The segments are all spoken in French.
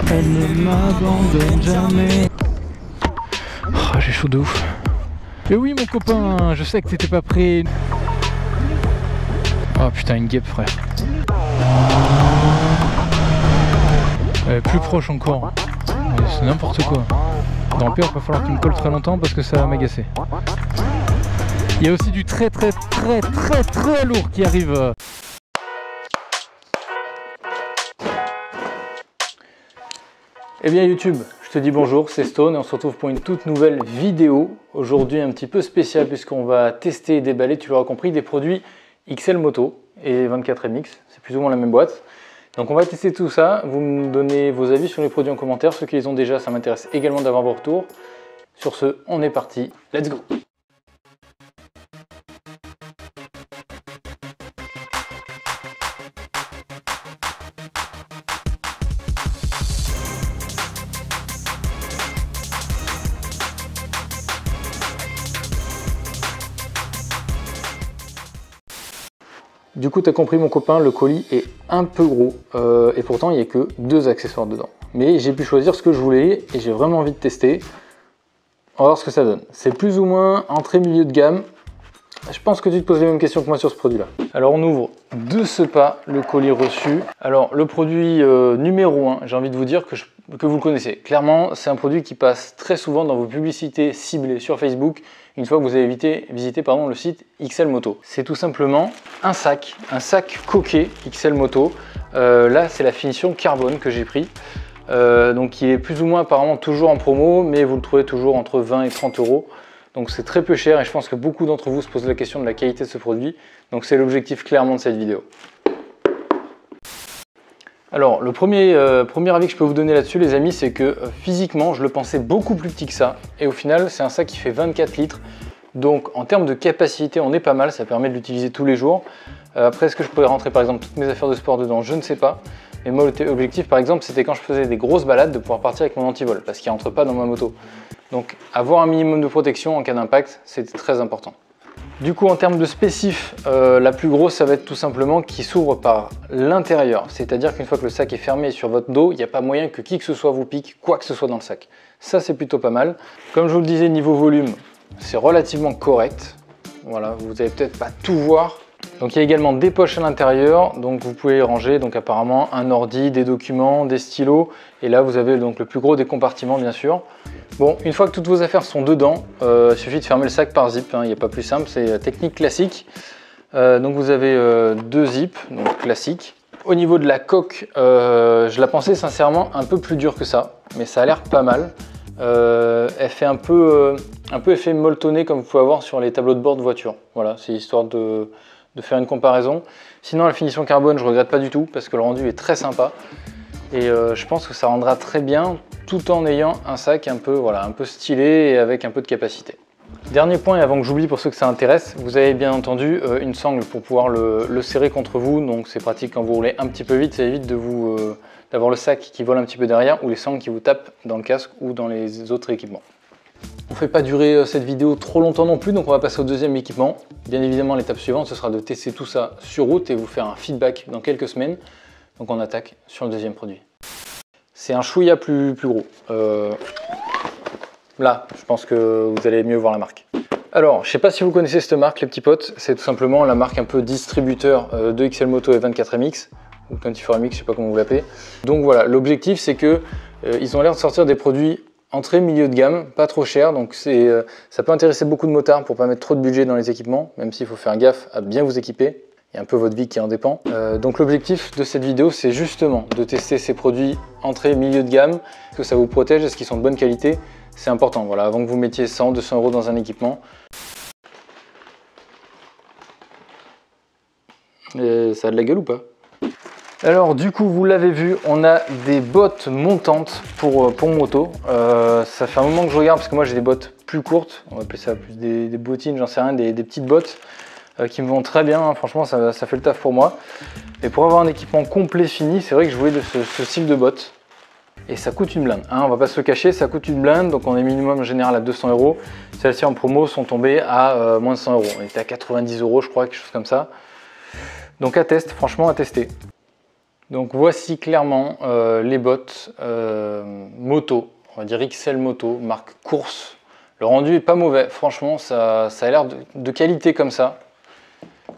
Elle ne m'abandonne jamais. Oh, j'ai chaud de ouf. Mais oui mon copain, je sais que t'étais pas prêt. Oh putain, une guêpe frère. Plus proche encore. C'est n'importe quoi. Dans le pire, il va falloir qu'il me colle très longtemps parce que ça va m'agacer. Il y a aussi du très lourd qui arrive. Eh bien YouTube, je te dis bonjour, c'est Stone et on se retrouve pour une toute nouvelle vidéo. Aujourd'hui un petit peu spéciale puisqu'on va tester et déballer, tu l'auras compris, des produits XL Moto et 24MX. C'est plus ou moins la même boîte. Donc on va tester tout ça, vous me donnez vos avis sur les produits en commentaire. Ceux qui les ont déjà, ça m'intéresse également d'avoir vos retours. Sur ce, on est parti, let's go! Du coup, tu as compris mon copain, le colis est un peu gros et pourtant il n'y a que 2 accessoires dedans. Mais j'ai pu choisir ce que je voulais et j'ai vraiment envie de tester. On va voir ce que ça donne. C'est plus ou moins entrée milieu de gamme. Je pense que tu te poses les mêmes questions que moi sur ce produit-là. Alors on ouvre de ce pas le colis reçu. Alors le produit numéro 1, j'ai envie de vous dire que vous le connaissez. Clairement, c'est un produit qui passe très souvent dans vos publicités ciblées sur Facebook une fois que vous avez visité le site XL Moto. C'est tout simplement un sac coquet XL Moto. Là, c'est la finition carbone que j'ai pris. Donc il est plus ou moins apparemment toujours en promo, mais vous le trouvez toujours entre 20 et 30 euros. Donc c'est très peu cher et je pense que beaucoup d'entre vous se posent la question de la qualité de ce produit. Donc c'est l'objectif clairement de cette vidéo. Alors le premier avis que je peux vous donner là-dessus les amis, c'est que physiquement je le pensais beaucoup plus petit que ça. Et au final c'est un sac qui fait 24 litres. Donc en termes de capacité on est pas mal, ça permet de l'utiliser tous les jours. Après est-ce que je pourrais rentrer par exemple toutes mes affaires de sport dedans? Je ne sais pas. Mais moi l'objectif par exemple c'était quand je faisais des grosses balades de pouvoir partir avec mon antivol parce qu'il ne rentre pas dans ma moto. Donc avoir un minimum de protection en cas d'impact c'est très important. Du coup en termes de spécif, la plus grosse ça va être tout simplement qui s'ouvre par l'intérieur. C'est-à-dire qu'une fois que le sac est fermé sur votre dos, il n'y a pas moyen que qui que ce soit vous pique quoi que ce soit dans le sac. Ça c'est plutôt pas mal. Comme je vous le disais niveau volume, c'est relativement correct. Voilà, vous n'allez peut-être pas tout voir. Donc il y a également des poches à l'intérieur, donc vous pouvez ranger donc apparemment un ordi, des documents, des stylos, et là vous avez donc le plus gros des compartiments bien sûr. Bon, une fois que toutes vos affaires sont dedans, il suffit de fermer le sac par zip, il n'y a pas plus simple, c'est la technique classique. Donc vous avez 2 zips, donc classique. Au niveau de la coque, je la pensais sincèrement un peu plus dure que ça, mais ça a l'air pas mal. Elle fait un peu effet molletonné comme vous pouvez avoir sur les tableaux de bord de voiture. Voilà, c'est histoire de faire une comparaison. Sinon la finition carbone je regrette pas du tout parce que le rendu est très sympa et je pense que ça rendra très bien tout en ayant un sac un peu stylé et avec un peu de capacité. Dernier point et avant que j'oublie pour ceux que ça intéresse, vous avez bien entendu une sangle pour pouvoir le serrer contre vous, donc c'est pratique quand vous roulez un petit peu vite, ça évite d'avoir le sac qui vole un petit peu derrière ou les sangles qui vous tapent dans le casque ou dans les autres équipements. On ne fait pas durer cette vidéo trop longtemps non plus, donc on va passer au deuxième équipement. Bien évidemment, l'étape suivante, ce sera de tester tout ça sur route et vous faire un feedback dans quelques semaines. Donc on attaque sur le deuxième produit. C'est un chouïa plus gros. Là, je pense que vous allez mieux voir la marque. Alors, je ne sais pas si vous connaissez cette marque, les petits potes. C'est tout simplement la marque un peu distributeur de XL Moto et 24MX, ou 24MX, je ne sais pas comment vous l'appelez. Donc voilà, l'objectif c'est que ils ont l'air de sortir des produits entrée milieu de gamme, pas trop cher, donc ça peut intéresser beaucoup de motards pour pas mettre trop de budget dans les équipements, même s'il faut faire gaffe à bien vous équiper, il y a un peu votre vie qui en dépend. Donc l'objectif de cette vidéo c'est justement de tester ces produits entrée milieu de gamme, est-ce que ça vous protège, est-ce qu'ils sont de bonne qualité, c'est important, voilà, avant que vous mettiez 100, 200 euros dans un équipement. Et ça a de la gueule ou pas? Alors du coup vous l'avez vu, on a des bottes montantes pour moto. Ça fait un moment que je regarde parce que moi j'ai des bottes plus courtes, on va appeler ça plus des bottines, j'en sais rien, des petites bottes qui me vont très bien, hein. Franchement ça fait le taf pour moi. Et pour avoir un équipement complet fini, c'est vrai que je voulais de ce style de bottes. Et ça coûte une blinde, hein, on va pas se le cacher, ça coûte une blinde, donc on est minimum en général à 200 euros. Celles-ci en promo sont tombées à moins de 100 euros, on était à 90 euros je crois, quelque chose comme ça. Donc à test, franchement à tester. Donc voici clairement les bottes moto, on va dire XL Moto, marque course. Le rendu est pas mauvais, franchement ça a l'air de qualité comme ça.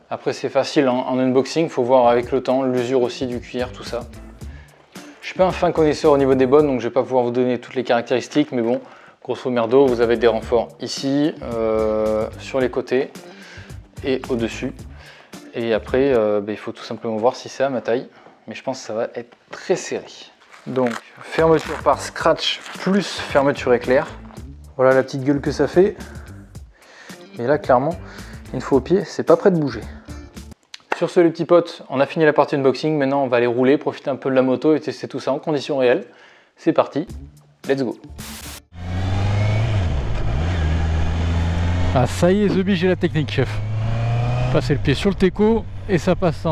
Après c'est facile hein, en unboxing, il faut voir avec le temps, l'usure aussi du cuir, tout ça. Je suis pas un fin connaisseur au niveau des bottes, donc je vais pas pouvoir vous donner toutes les caractéristiques, mais bon, grosso merdo, vous avez des renforts ici, sur les côtés et au-dessus. Et après, il faut tout simplement voir si c'est à ma taille, mais je pense que ça va être très serré. Donc, fermeture par scratch plus fermeture éclair. Voilà la petite gueule que ça fait. Et là, clairement, une fois au pied, c'est pas prêt de bouger. Sur ce les petits potes, on a fini la partie unboxing, maintenant on va aller rouler, profiter un peu de la moto et tester tout ça en conditions réelles. C'est parti, let's go. Ah ça y est, The Bee, j'ai la technique chef. Passer le pied sur le teco et ça passe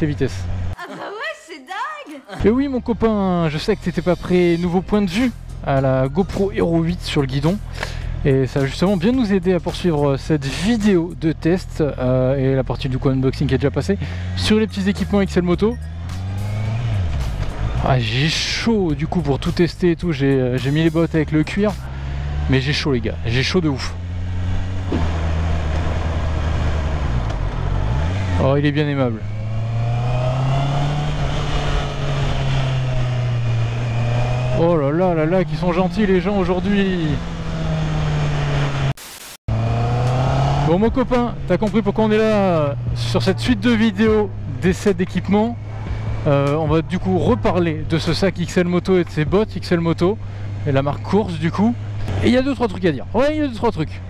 les vitesses. Ah bah ouais, c'est dingue. Et oui mon copain, je sais que t'étais pas prêt, nouveau point de vue à la GoPro Hero 8 sur le guidon. Et ça va justement bien nous aider à poursuivre cette vidéo de test et la partie du coup unboxing qui est déjà passée sur les petits équipements XL Moto. Ah, j'ai chaud du coup pour tout tester et tout, j'ai mis les bottes avec le cuir, mais j'ai chaud les gars, j'ai chaud de ouf. Oh il est bien aimable. Oh là là, qui sont gentils les gens aujourd'hui. Bon mon copain, t'as compris pourquoi on est là sur cette suite de vidéos d'essais d'équipement. On va du coup reparler de ce sac XL Moto et de ses bottes XL Moto et la marque course du coup. Et il y a 2-3 trucs à dire. Ouais, il y a 2-3 trucs.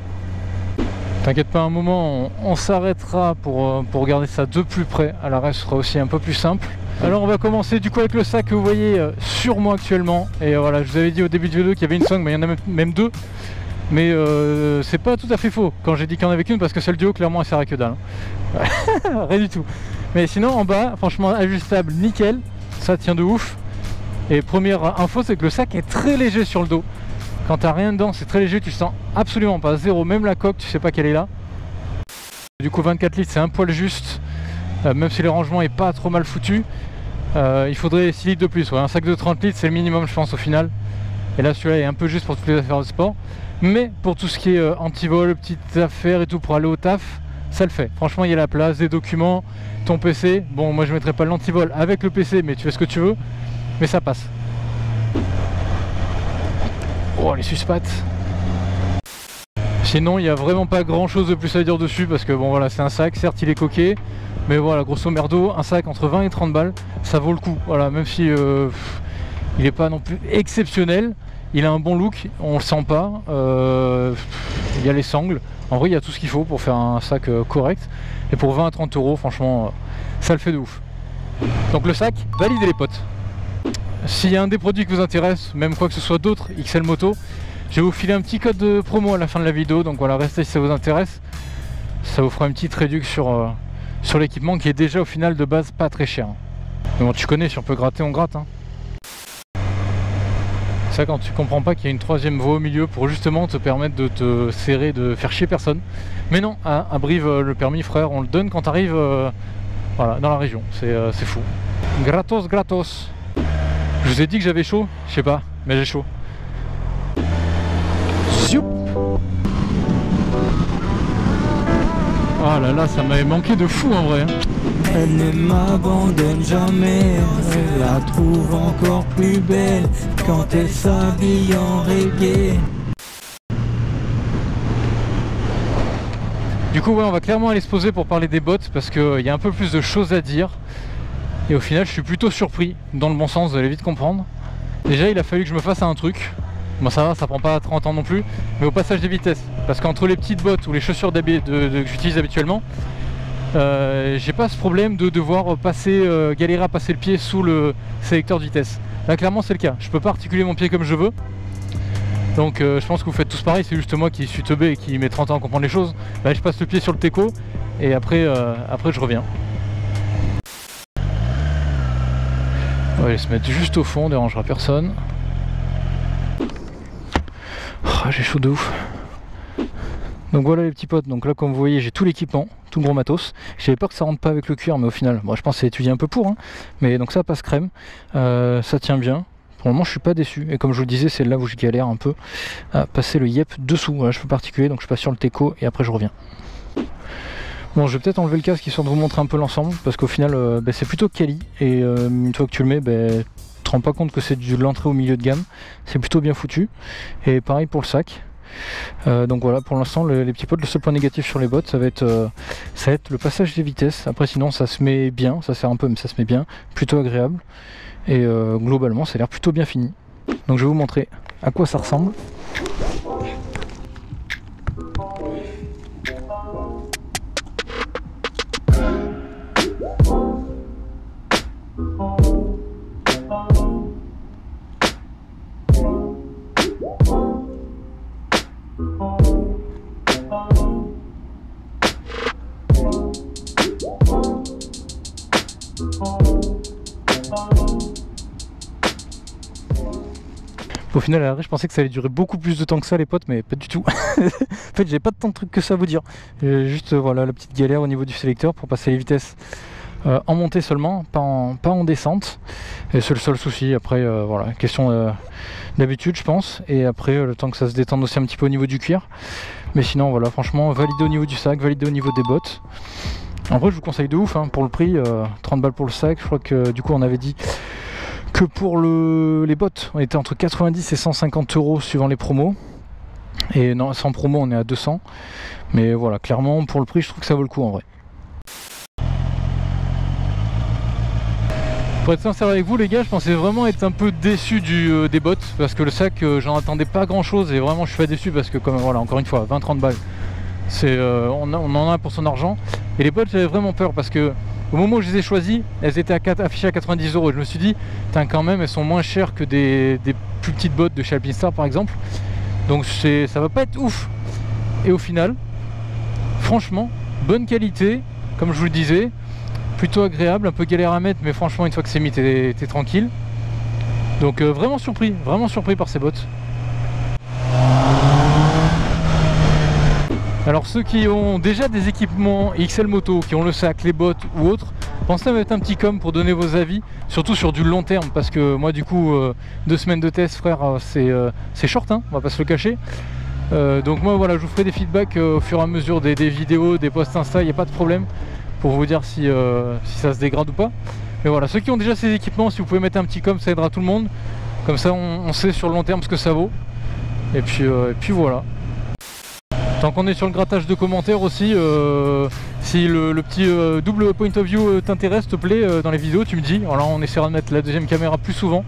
T'inquiète pas un moment, on s'arrêtera pour regarder ça de plus près. À l'arrêt ce sera aussi un peu plus simple. Alors on va commencer du coup avec le sac que vous voyez sur moi actuellement. Et voilà, je vous avais dit au début de vidéo qu'il y avait une sangle, mais il y en a même deux. Mais c'est pas tout à fait faux quand j'ai dit qu'il y en avait qu'une, parce que celle du haut clairement elle sert à que dalle. Rien du tout. Mais sinon en bas, franchement ajustable nickel, ça tient de ouf. Et première info, c'est que le sac est très léger sur le dos. Quand t'as rien dedans, c'est très léger, tu sens absolument pas, zéro, même la coque, tu sais pas qu'elle est là. Du coup 24 litres c'est un poil juste, même si le rangement est pas trop mal foutu. Il faudrait 6 litres de plus, ouais. Un sac de 30 litres c'est le minimum je pense au final. Et là celui-là est un peu juste pour toutes les affaires de sport. Mais pour tout ce qui est anti-vol, petites affaires et tout pour aller au taf, ça le fait. Franchement il y a la place, des documents, ton PC. Bon moi je mettrai pas l'anti-vol avec le PC, mais tu fais ce que tu veux. Mais ça passe. Oh les suspattes. Sinon il n'y a vraiment pas grand chose de plus à dire dessus, parce que bon voilà c'est un sac, certes il est coquet, mais voilà grosso merdo un sac entre 20 et 30 balles ça vaut le coup. Voilà, même si il n'est pas non plus exceptionnel, il a un bon look, on le sent pas, il y a les sangles, en vrai il y a tout ce qu'il faut pour faire un sac correct, et pour 20 à 30 euros franchement ça le fait de ouf. Donc le sac, validez les potes. S'il y a un des produits qui vous intéresse, même quoi que ce soit d'autres XL Moto, je vais vous filer un petit code de promo à la fin de la vidéo, donc voilà, restez si ça vous intéresse. Ça vous fera une petite réduction sur l'équipement qui est déjà au final de base pas très cher. Mais bon, tu connais, si on peut gratter, on gratte. Hein. C'est ça quand tu comprends pas qu'il y a une troisième voie au milieu pour justement te permettre de te serrer, de faire chier personne. Mais non, à Brive, le permis, frère, on le donne quand tu arrives voilà, dans la région. C'est fou. Gratos, gratos. Je vous ai dit que j'avais chaud, je sais pas, mais j'ai chaud. Zoup. Oh là là, ça m'avait manqué de fou en vrai. Hein. Elle ne m'abandonne jamais, je la trouve encore plus belle quand elle s'habille en reggae. Du coup ouais, on va clairement aller se poser pour parler des bottes, parce qu'il y a un peu plus de choses à dire. Et au final je suis plutôt surpris, dans le bon sens, vous allez vite comprendre. Déjà il a fallu que je me fasse un truc. Bon ça va, ça prend pas 30 ans non plus, mais au passage des vitesses. Parce qu'entre les petites bottes ou les chaussures que j'utilise habituellement, j'ai pas ce problème de devoir galérer à passer le pied sous le sélecteur de vitesse. Là clairement c'est le cas, je peux pas articuler mon pied comme je veux. Donc je pense que vous faites tous pareil, c'est juste moi qui suis teubé et qui met 30 ans à comprendre les choses. Là je passe le pied sur le teco et après je reviens. On va aller se mettre juste au fond, on dérangera personne. Oh, j'ai chaud de ouf. Donc voilà les petits potes, donc là comme vous voyez j'ai tout l'équipement, tout le gros matos. J'avais peur que ça rentre pas avec le cuir, mais au final, bon, je pense que c'est étudié un peu pour, hein. Mais donc ça passe crème, ça tient bien. Pour le moment je suis pas déçu, et comme je vous le disais, c'est là où je galère un peu à passer le yep dessous. Voilà, je peux particulier, donc je passe sur le teco et après je reviens. Bon, je vais peut-être enlever le casque histoire de vous montrer un peu l'ensemble, parce qu'au final c'est plutôt quali, et une fois que tu le mets, tu te rends pas compte que c'est de l'entrée au milieu de gamme, c'est plutôt bien foutu. Et pareil pour le sac. Donc voilà, pour l'instant les petits potes, le seul point négatif sur les bottes ça va être le passage des vitesses. Après sinon ça se met bien, ça sert un peu mais ça se met bien, plutôt agréable. Et globalement ça a l'air plutôt bien fini. Donc je vais vous montrer à quoi ça ressemble. Au final à l'arrêt je pensais que ça allait durer beaucoup plus de temps que ça les potes, mais pas du tout. En fait j'ai pas tant de trucs que ça à vous dire. Juste voilà la petite galère au niveau du sélecteur pour passer les vitesses en montée seulement, pas en descente. Et c'est le seul souci. Après voilà, question d'habitude je pense. Et après le temps que ça se détende aussi un petit peu au niveau du cuir. Mais sinon voilà, franchement validé au niveau du sac, validé au niveau des bottes. En vrai je vous conseille de ouf hein, pour le prix, 30 balles pour le sac. Je crois que du coup on avait dit que pour les bottes on était entre 90 et 150 € suivant les promos, et non, sans promo on est à 200, mais voilà, clairement pour le prix je trouve que ça vaut le coup en vrai. Pour être sincère avec vous les gars, je pensais vraiment être un peu déçu des bottes, parce que le sac j'en attendais pas grand chose, et vraiment je suis pas déçu parce que comme voilà, encore une fois 20-30 balles c'est on en a pour son argent. Et les bottes j'avais vraiment peur parce que au moment où je les ai choisies, elles étaient affichées à 90 €. Je me suis dit, quand même, elles sont moins chères que des plus petites bottes de chez Alpinstar par exemple. Donc ça va pas être ouf. Et au final, franchement, bonne qualité, comme je vous le disais, plutôt agréable, un peu galère à mettre, mais franchement, une fois que c'est mis, t'es tranquille. Donc vraiment surpris par ces bottes. Alors ceux qui ont déjà des équipements XL Moto, qui ont le sac, les bottes ou autres, pensez à mettre un petit com pour donner vos avis, surtout sur du long terme, parce que moi du coup 2 semaines de test frère c'est short hein, on va pas se le cacher. Donc moi voilà, je vous ferai des feedbacks au fur et à mesure des vidéos, des posts Insta, il n'y a pas de problème pour vous dire si ça se dégrade ou pas. Mais voilà, ceux qui ont déjà ces équipements, si vous pouvez mettre un petit com, ça aidera tout le monde, comme ça on sait sur le long terme ce que ça vaut. Et puis voilà. Tant qu'on est sur le grattage de commentaires aussi, si le petit double point of view t'intéresse, te plaît, dans les vidéos, tu me dis. Alors on essaiera de mettre la deuxième caméra plus souvent,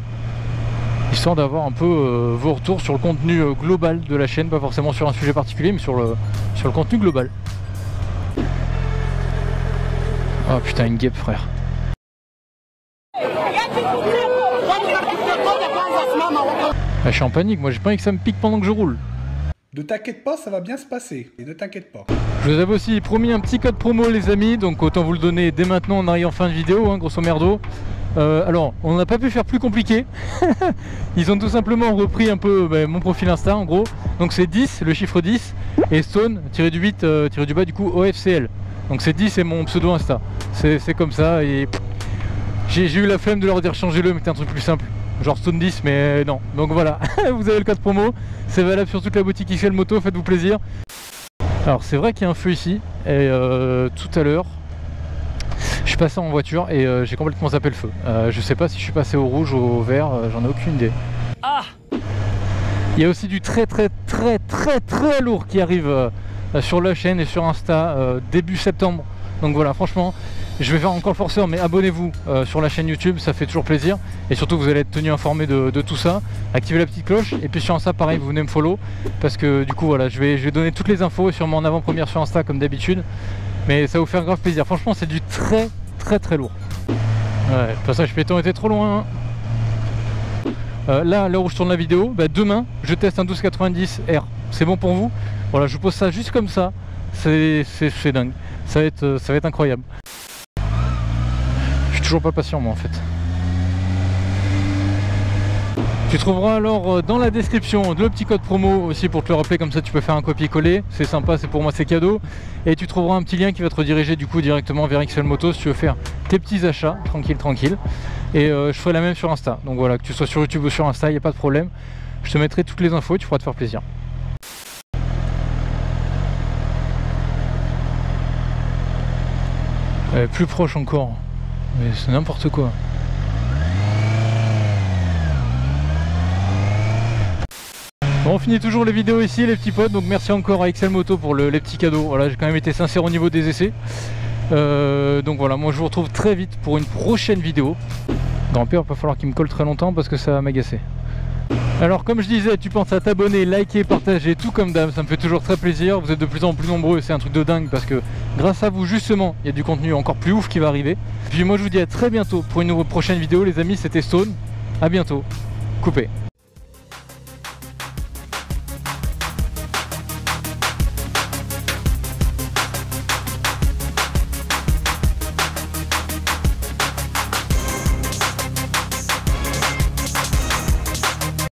histoire d'avoir un peu vos retours sur le contenu global de la chaîne, pas forcément sur un sujet particulier, mais sur le contenu global. Oh putain, une guêpe frère. Ah, je suis en panique, moi j'ai pas envie que ça me pique pendant que je roule. Ne t'inquiète pas, ça va bien se passer. Et ne t'inquiète pas. Je vous avais aussi promis un petit code promo les amis, donc autant vous le donner dès maintenant, on arrive en fin de vidéo, hein, grosso merdo. Alors, on n'a pas pu faire plus compliqué. Ils ont tout simplement repris un peu mon profil Insta en gros. Donc c'est 10, le chiffre 10, et Stone-8-du-bas du coup OFCL. Donc c'est 10 et mon pseudo Insta. C'est comme ça, et j'ai eu la flemme de leur dire changez-le, mettez un truc plus simple. Genre Stone 10, mais non. Donc voilà, vous avez le code promo, c'est valable sur toute la boutique XL Moto, faites-vous plaisir. Alors c'est vrai qu'il y a un feu ici, et tout à l'heure, je suis passé en voiture et j'ai complètement zappé le feu. Je sais pas si je suis passé au rouge ou au vert, j'en ai aucune idée. Ah! Il y a aussi du très lourd qui arrive sur la chaîne et sur Insta début septembre. Donc voilà, franchement, je vais faire encore le forceur, mais abonnez-vous sur la chaîne YouTube, ça fait toujours plaisir. Et surtout, vous allez être tenu informé de tout ça. Activez la petite cloche. Et puis sur Insta, pareil, vous venez me follow. Parce que du coup, voilà, je vais donner toutes les infos, sûrement en avant-première sur Insta, comme d'habitude. Mais ça va vous faire grave plaisir. Franchement, c'est du très lourd. Ouais, le passage piéton était trop loin. Là où je tourne la vidéo, demain, je teste un 1290R. C'est bon pour vous? Voilà, je vous pose ça juste comme ça. C'est dingue. Ça va être incroyable. Je suis toujours pas patient moi en fait. Tu trouveras alors dans la description le petit code promo aussi pour te le rappeler, comme ça tu peux faire un copier-coller, c'est sympa, c'est pour moi, c'est cadeau. Et tu trouveras un petit lien qui va te rediriger du coup directement vers XL Moto si tu veux faire tes petits achats, tranquille. Et je ferai la même sur Insta, donc voilà, que tu sois sur YouTube ou sur Insta, il n'y a pas de problème. Je te mettrai toutes les infos et tu pourras te faire plaisir. Plus proche encore, mais c'est n'importe quoi. Bon, on finit toujours les vidéos ici les petits potes, donc merci encore à XL Moto pour les petits cadeaux. Voilà, j'ai quand même été sincère au niveau des essais. Donc voilà, moi je vous retrouve très vite pour une prochaine vidéo. Grand-père, il va pas falloir qu'il me colle très longtemps parce que ça va m'agacer. Alors comme je disais, tu penses à t'abonner, liker, partager, tout comme d'hab, ça me fait toujours très plaisir. Vous êtes de plus en plus nombreux et c'est un truc de dingue parce que grâce à vous justement, il y a du contenu encore plus ouf qui va arriver. Puis moi je vous dis à très bientôt pour une prochaine vidéo les amis, c'était Stone, à bientôt, coupé.